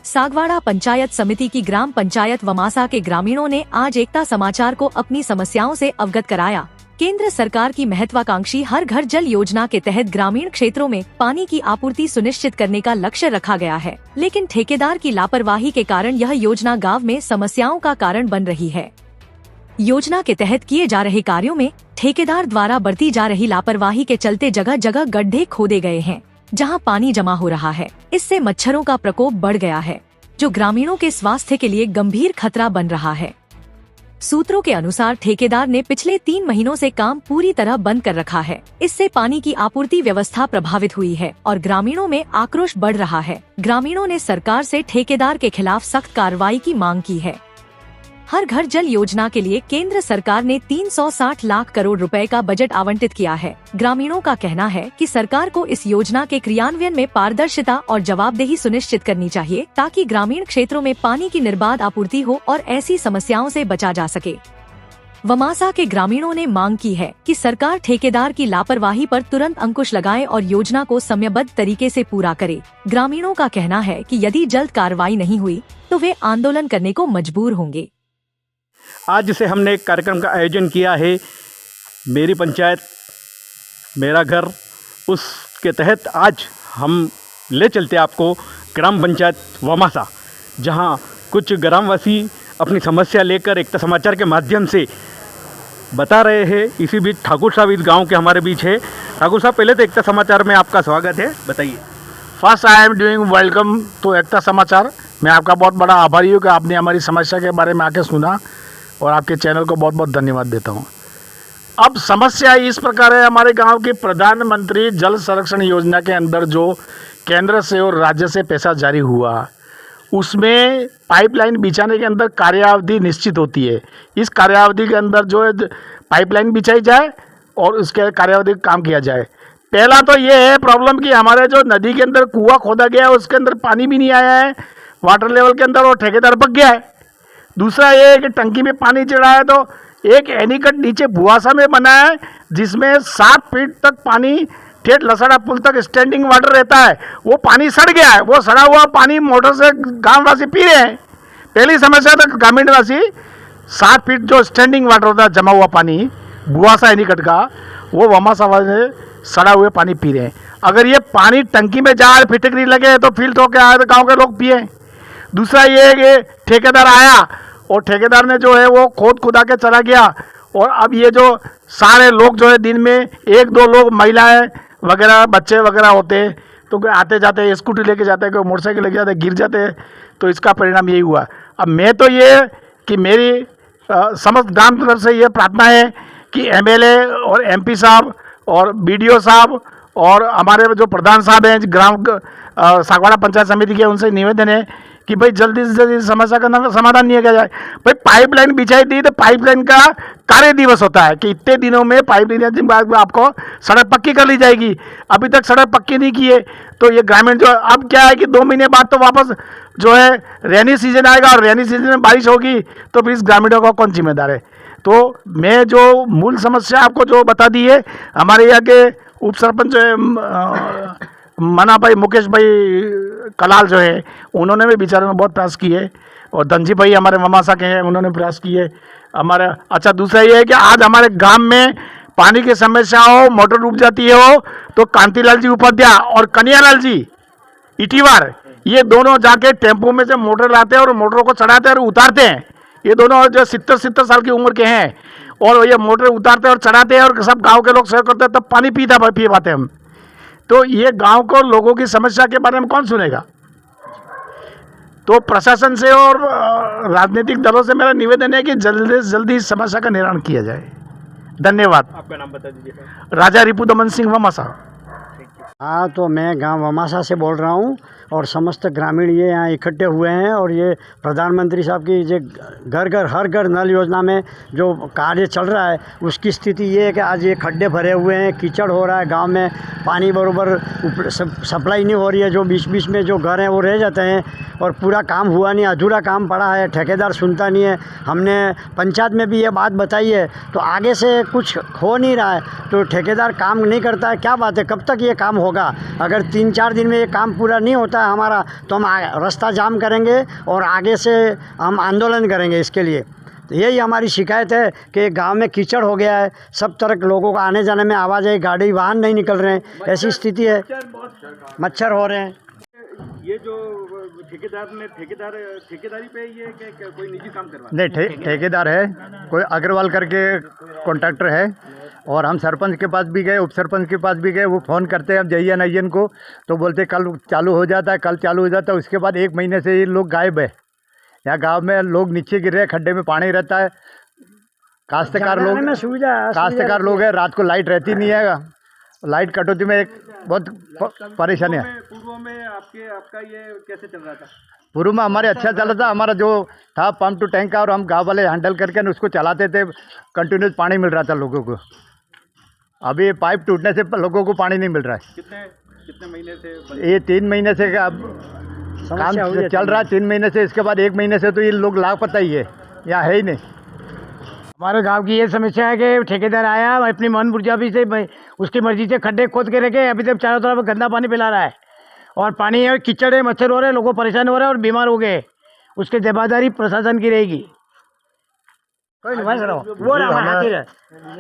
सागवाड़ा पंचायत समिति की ग्राम पंचायत वमासा के ग्रामीणों ने आज एकता समाचार को अपनी समस्याओं से अवगत कराया। केंद्र सरकार की महत्वाकांक्षी हर घर जल योजना के तहत ग्रामीण क्षेत्रों में पानी की आपूर्ति सुनिश्चित करने का लक्ष्य रखा गया है, लेकिन ठेकेदार की लापरवाही के कारण यह योजना गांव में समस्याओं का कारण बन रही है। योजना के तहत किए जा रहे कार्यों में ठेकेदार द्वारा बरती जा रही लापरवाही के चलते जगह जगह गड्ढे खोदे गए हैं, जहां पानी जमा हो रहा है। इससे मच्छरों का प्रकोप बढ़ गया है, जो ग्रामीणों के स्वास्थ्य के लिए गंभीर खतरा बन रहा है। सूत्रों के अनुसार ठेकेदार ने पिछले 3 महीनों से काम पूरी तरह बंद कर रखा है। इससे पानी की आपूर्ति व्यवस्था प्रभावित हुई है और ग्रामीणों में आक्रोश बढ़ रहा है। ग्रामीणों ने सरकार से ठेकेदार के खिलाफ सख्त कार्रवाई की मांग की है। हर घर जल योजना के लिए केंद्र सरकार ने 360 लाख करोड़ रुपए का बजट आवंटित किया है। ग्रामीणों का कहना है कि सरकार को इस योजना के क्रियान्वयन में पारदर्शिता और जवाबदेही सुनिश्चित करनी चाहिए, ताकि ग्रामीण क्षेत्रों में पानी की निर्बाध आपूर्ति हो और ऐसी समस्याओं से बचा जा सके। वमासा के ग्रामीणों ने मांग की है कि सरकार ठेकेदार की लापरवाही पर तुरंत अंकुश लगाए और योजना को समयबद्ध तरीके से पूरा करे। ग्रामीणों का कहना है कि यदि जल्द कार्रवाई नहीं हुई तो वे आंदोलन करने को मजबूर होंगे। आज से हमने एक कार्यक्रम का आयोजन किया है, मेरी पंचायत मेरा घर। उसके तहत आज हम ले चलते आपको ग्राम पंचायत वमासा, जहां कुछ ग्रामवासी अपनी समस्या लेकर एकता समाचार के माध्यम से बता रहे हैं। इसी बीच ठाकुर साहब इस गांव के हमारे बीच है। ठाकुर साहब, पहले तो एकता समाचार में आपका स्वागत है, बताइए। First I am doing welcome to Ekta Samachar. मैं आपका बहुत बड़ा आभारी हूँ कि आपने हमारी समस्या के बारे में आके सुना, और आपके चैनल को बहुत बहुत धन्यवाद देता हूँ। अब समस्या इस प्रकार है, हमारे गांव की प्रधानमंत्री जल संरक्षण योजना के अंदर जो केंद्र से और राज्य से पैसा जारी हुआ, उसमें पाइपलाइन बिछाने के अंदर कार्यावधि निश्चित होती है। इस कार्यावधि के अंदर जो है पाइपलाइन बिछाई जाए और उसके कार्यावधि काम किया जाए। पहला तो ये है प्रॉब्लम कि हमारे जो नदी के अंदर कुआं खोदा गया है उसके अंदर पानी भी नहीं आया है वाटर लेवल के अंदर, और ठेकेदार पक गया है। दूसरा ये है कि टंकी में पानी चढ़ा है तो एक एनीकट नीचे भुआसा में बना है, जिसमें 7 फीट तक पानी ठेठ लसड़ा पुल तक स्टैंडिंग वाटर रहता है। वो पानी सड़ गया है, वो सड़ा हुआ पानी मोटर से गांववासी पी रहे हैं। पहली समस्या तो ग्रामीणवासी 7 फीट जो स्टैंडिंग वाटर होता है, जमा हुआ पानी भुआसा एनीकट का, वो वमासा वाले सड़ा हुए पानी पी रहे हैं। अगर ये पानी टंकी में जा फिटकरी लगे तो फिल्टर होकर आए तो गाँव के लोग पिए। दूसरा ये है कि ठेकेदार आया और ठेकेदार ने जो है वो खुदा के चला गया, और अब ये जो सारे लोग जो है दिन में 1-2 लोग महिलाएं वगैरह बच्चे वगैरह होते हैं तो आते जाते स्कूटी लेके जाते हैं, कोई मोटरसाइकिल लेके जाते हैं, गिर जाते हैं। तो इसका परिणाम यही हुआ। अब मैं तो ये कि मेरी समस्त ग्राम तरफ से ये प्रार्थना है कि MLA और MP साहब और BDO साहब और हमारे जो प्रधान साहब हैं ग्राम सागवाड़ा पंचायत समिति के, उनसे निवेदन है कि भाई जल्दी से जल्दी समस्या का समाधान नहीं किया जाए। भाई पाइपलाइन बिछाई दी तो पाइपलाइन का कार्य दिवस होता है कि इतने दिनों में पाइपलाइन आपको सड़क पक्की कर ली जाएगी। अभी तक सड़क पक्की नहीं की है तो ये ग्रामीण जो अब क्या है कि 2 महीने बाद तो वापस जो है रेनी सीजन आएगा, और रेनी सीजन में बारिश होगी तो फिर इस ग्रामीणों का कौन जिम्मेदार है। तो मैं जो मूल समस्या आपको जो बता दी है, हमारे यहाँ के उप सरपंच जो है मना भाई मुकेश भाई कलाल जो है, उन्होंने भी बेचारे में बहुत प्रयास किए, और धनजी भाई हमारे वमासा के हैं, उन्होंने प्रयास किए हमारे। अच्छा, दूसरा ये है कि आज हमारे गांव में पानी की समस्या हो, मोटर डूब जाती हो तो कांतिलाल जी उपाध्याय और कन्हैयालाल जी इटीवार, ये दोनों जाके टेम्पो में से मोटर लाते हैं और मोटरों को चढ़ाते हैं और उतारते हैं। ये दोनों जो 70 साल की उम्र के हैं, और ये मोटर उतारते हैं और चढ़ाते हैं, और सब गाँव के लोग सहयोग करते हैं, तब पानी पी पाते हम। तो ये गांव को लोगों की समस्या के बारे में कौन सुनेगा। तो प्रशासन से और राजनीतिक दलों से मेरा निवेदन है कि जल्दी से जल्दी इस समस्या का निवारण किया जाए। धन्यवाद। आपका नाम बता दीजिए। राजा रिपुदमन सिंह वमासा। हाँ, तो मैं गांव वमासा से बोल रहा हूँ, और समस्त ग्रामीण ये यहाँ इकट्ठे हुए हैं, और ये प्रधानमंत्री साहब की जो घर घर हर घर नल योजना में जो कार्य चल रहा है उसकी स्थिति ये है कि आज ये खड्डे भरे हुए हैं, कीचड़ हो रहा है गांव में, पानी बराबर सप्लाई नहीं हो रही है, जो बीच बीच में जो घर हैं वो रह जाते हैं, और पूरा काम हुआ नहीं, अधूरा काम पड़ा है, ठेकेदार सुनता नहीं है। हमने पंचायत में भी ये बात बताई है, तो आगे से कुछ हो नहीं रहा है, तो ठेकेदार काम नहीं करता है। क्या बात है, कब तक ये काम होगा। अगर 3-4 दिन में ये काम पूरा नहीं होता है हमारा तो हम रास्ता जाम करेंगे और आगे से हम आंदोलन करेंगे इसके लिए। तो यही हमारी शिकायत है कि गांव में कीचड़ हो गया है, सब तरह के लोगों को आने जाने में आवाजाही, गाड़ी वाहन नहीं निकल रहे हैं, ऐसी स्थिति है, मच्छर हो रहे हैं। ये जो ठेकेदारी पे ये कोई निजी काम करवा नहीं, ठेकेदार है, कोई अग्रवाल करके कॉन्ट्रैक्टर है। और हम सरपंच के पास भी गए, उप सरपंच के पास भी गए, वो फ़ोन करते हैं हम जयन अय्यन को, तो बोलते कल चालू हो जाता है, कल चालू हो जाता है। उसके बाद 1 महीने से ये लोग गायब है। यहाँ गांव में लोग नीचे गिर रहे हैं, खड्डे में पानी रहता है। काश्तकार लोग हैं, रात को लाइट रहती नहीं है, लाइट कटौती में बहुत परेशानी है। पूर्व में आपका ये कैसे चल रहा था? पूर्व में हमारे अच्छा चल रहा था, हमारा जो था पंप टू टैंक का, और हम गांव वाले हैंडल करके उसको चलाते थे, कंटिन्यूस पानी मिल रहा था लोगों को। अभी पाइप टूटने से लोगों को पानी नहीं मिल रहा है। कितने महीने से? ये 3 महीने से अब काम चल रहा है, 3 महीने से। इसके बाद 1 महीने से तो ये लोग लापता ही है, यहाँ है ही नहीं। हमारे गांव की ये समस्या है कि ठेकेदार आया अपनी मन बुर्जाबी से, उसकी मर्जी से खड्डे खोद के रखे, अभी तक चारों तरफ गंदा पानी पिला रहा है, और पानी है, कीचड़ है, मच्छर हो रहे हैं, लोगों परेशान हो रहे हैं और बीमार हो गए। उसकी जिम्मेदारी प्रशासन की रहेगी।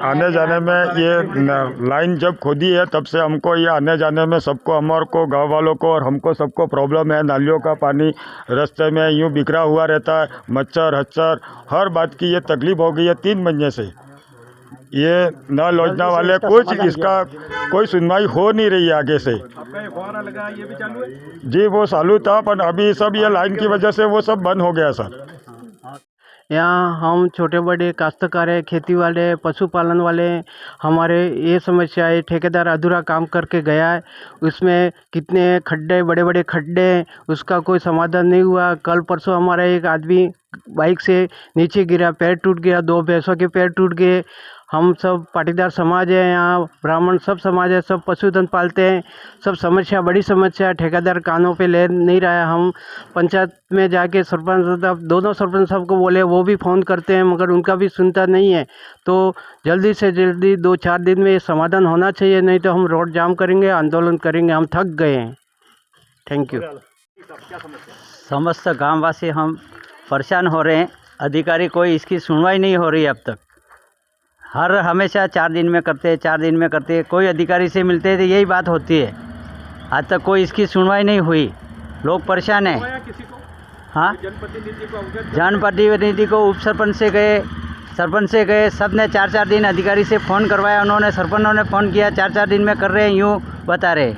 आने जाने में ये लाइन जब खोदी है तब से हमको ये आने जाने में सबको, हमारे को, गांव वालों को और हमको सबको प्रॉब्लम है। नालियों का पानी रास्ते में यूँ बिखरा हुआ रहता है, मच्छर हच्छर हर बात की ये तकलीफ हो गई है 3 महीने से। ये नल योजना वाले कुछ इसका कोई सुनवाई हो नहीं रही है आगे से। आपका ये फुहारा लगा ये भी चालू है? जी वो चालू था, पर अभी सब ये लाइन की वजह से वो सब बंद हो गया सर। यहाँ हम छोटे बड़े काश्तकार है, खेती वाले, पशुपालन वाले, हमारे ये समस्या है, ठेकेदार अधूरा काम करके गया है, उसमें कितने खड्डे, बड़े बड़े खड्डे, उसका कोई समाधान नहीं हुआ। कल परसों हमारा एक आदमी बाइक से नीचे गिरा, पैर टूट गया, 2 भैंसों के पैर टूट गए। हम सब पाटीदार समाज है, यहाँ ब्राह्मण सब समाज है, सब पशुधन पालते हैं, सब समस्या, बड़ी समस्या। ठेकेदार कानों पे ले नहीं रहा है। हम पंचायत में जाके सरपंच साहब, दोनों सरपंच साहब को बोले, वो भी फ़ोन करते हैं मगर उनका भी सुनता नहीं है। तो जल्दी से जल्दी 2-4 दिन में ये समाधान होना चाहिए, नहीं तो हम रोड जाम करेंगे, आंदोलन करेंगे। हम थक गए हैं। Thank you. समस्त गाँववासी हम परेशान हो रहे हैं, अधिकारी कोई इसकी सुनवाई नहीं हो रही है अब तक। हर हमेशा 4 दिन में करते, 4 दिन में करते, कोई अधिकारी से मिलते हैं तो यही बात होती है। आज तक कोई इसकी सुनवाई नहीं हुई, लोग परेशान हैं। हाँ, जनप्रतिनिधि को, उप सरपंच से गए, सरपंच से गए, सब ने 4-4 दिन अधिकारी से फ़ोन करवाया, उन्होंने, सरपंचों ने फ़ोन किया, 4-4 दिन में कर रहे हैं, यूँ बता रहे।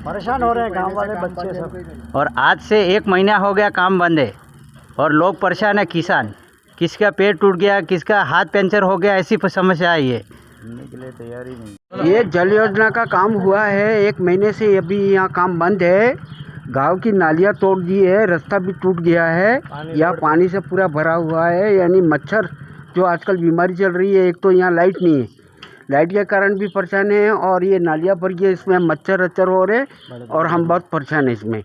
परेशान हो रहे हैं गाँव वाले बच्चे सब। और आज से 1 महीना हो गया काम बंद है और लोग परेशान है। किसान, किसका पेड़ टूट गया, किसका हाथ पंचर हो गया, ऐसी समस्या है। ये तैयारी नहीं। ये जल योजना का काम हुआ है 1 महीने से, अभी यहाँ काम बंद है। गांव की नालियाँ तोड़ दी है, रास्ता भी टूट गया है, यहाँ पानी से पूरा भरा हुआ है। यानी मच्छर जो आजकल बीमारी चल रही है, एक तो यहाँ लाइट नहीं है, लाइट के कारण भी परेशान है, और ये नालियाँ भर गई, इसमें मच्छर अच्चर हो रहे और हम बहुत परेशान हैं इसमें।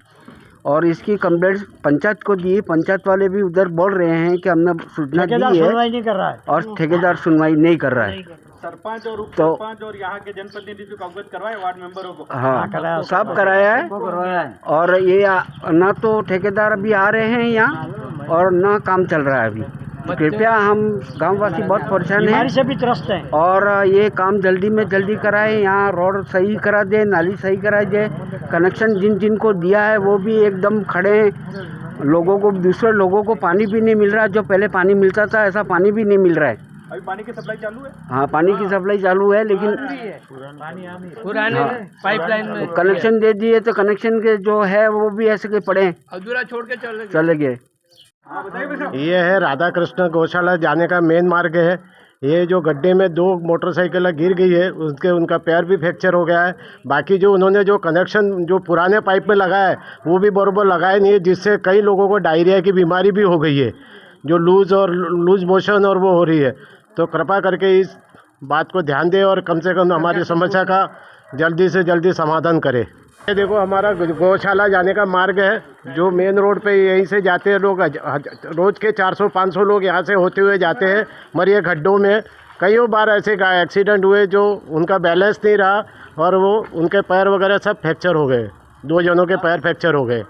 और इसकी कंप्लेंट पंचायत को दी, पंचायत वाले भी उधर बोल रहे हैं कि हमने सूचना दी है, नहीं कर रहा है, और ठेकेदार सुनवाई नहीं कर रहा है। सरपंच और उप सरपंच और यहाँ के जनप्रतिनिधि को अवगत करवाए, वार्ड मेंबरों को। हाँ, सब कराया है। और ये ना तो ठेकेदार अभी आ रहे हैं यहाँ, और ना काम चल रहा है अभी। कृपया, हम गांववासी बहुत परेशान हैं, से भी त्रस्त हैं, और ये काम जल्दी में जल्दी कराएं। यहाँ रोड सही करा दे, नाली सही करा दे, कनेक्शन जिन को दिया है वो भी एकदम खड़े हैं। लोगों को, दूसरे लोगों को पानी भी नहीं मिल रहा, जो पहले पानी मिलता था ऐसा पानी भी नहीं मिल रहा है। अभी पानी की सप्लाई चालू है? हाँ, पानी की सप्लाई चालू है, लेकिन पुराने पाइपलाइन में कनेक्शन दे दिए तो कनेक्शन के जो है वो भी ऐसे के पड़े अधूरा छोड़ के चले गए। ये है राधा कृष्ण गौशाला जाने का मेन मार्ग है। ये जो गड्ढे में 2 मोटरसाइकिल गिर गई है, उनका पैर भी फ्रैक्चर हो गया है। बाकी जो उन्होंने जो कनेक्शन जो पुराने पाइप में लगाया है वो भी बराबर लगाया नहीं है, जिससे कई लोगों को डायरिया की बीमारी भी हो गई है, जो लूज मोशन और वो हो रही है। तो कृपा करके इस बात को ध्यान दें और कम से कम हमारी समस्या का जल्दी से जल्दी समाधान करें। ये देखो, हमारा गौशाला जाने का मार्ग है, जो मेन रोड पे यहीं से जाते हैं लोग। रोज़ के 400-500 लोग यहाँ से होते हुए जाते हैं, मगर ये गड्ढों में कईयों बार ऐसे एक्सीडेंट हुए जो उनका बैलेंस नहीं रहा और वो उनके पैर वगैरह सब फ्रैक्चर हो गए, 2 जनों के पैर फ्रैक्चर हो गए।